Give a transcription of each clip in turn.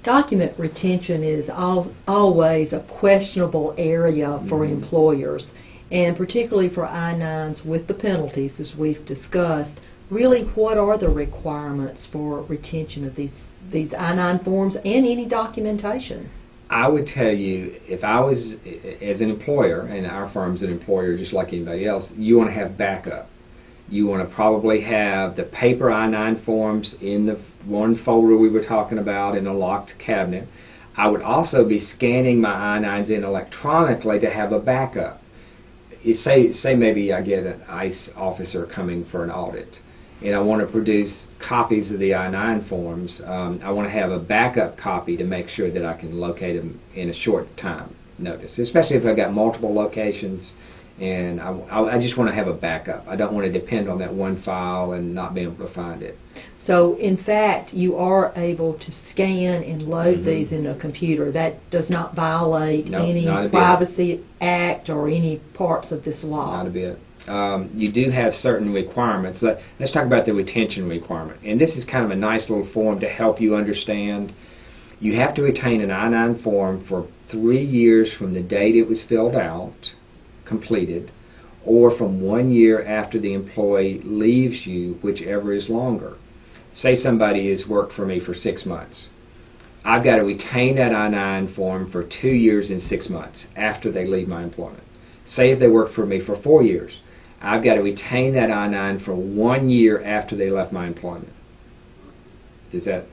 Document retention is always a questionable area for employers, and particularly for I-9s with the penalties, as we've discussed. Really, what are the requirements for retention of these I-9 forms and any documentation? I would tell you, if I was, as an employer, and our firm's an employer just like anybody else, you want to have backup. You want to probably have the paper I-9 forms in the one folder we were talking about in a locked cabinet. I would also be scanning my I-9s in electronically to have a backup. Say maybe I get an ICE officer coming for an audit, and I want to produce copies of the I-9 forms. I want to have a backup copy to make sure that I can locate them in a short time notice, especially if I've got multiple locations, and I just want to have a backup. I don't want to depend on that one file and not be able to find it. So, in fact, you are able to scan and load these in a computer. That does not violate any Privacy Act or any parts of this law. Not a bit. You do have certain requirements. Let's talk about the retention requirement. And this is kind of a nice little form to help you understand. You have to retain an I-9 form for 3 years from the date it was filled out, completed, or from 1 year after the employee leaves you, whichever is longer. Say somebody has worked for me for 6 months. I've got to retain that I-9 form for 2 years and 6 months after they leave my employment. Say if they worked for me for 4 years, I've got to retain that I-9 for 1 year after they left my employment. Does that?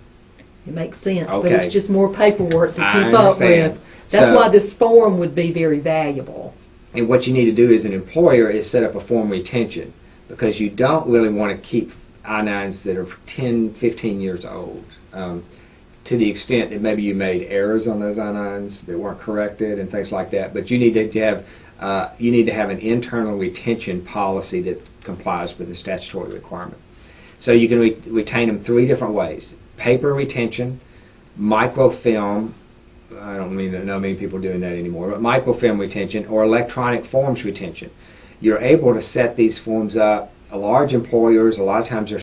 It makes sense, okay. But it's just more paperwork to keep up with. That's why this form would be very valuable. And what you need to do as an employer is set up a form retention, because you don't really want to keep I-9s that are 10, 15 years old. To the extent that maybe you made errors on those I-9s that weren't corrected and things like that, but you need to have an internal retention policy that complies with the statutory requirement. So you can retain them 3 different ways: paper retention, microfilm. I don't know many people doing that anymore, but microfilm retention, or electronic forms retention. You're able to set these forms up. Large employers, a lot of times, they're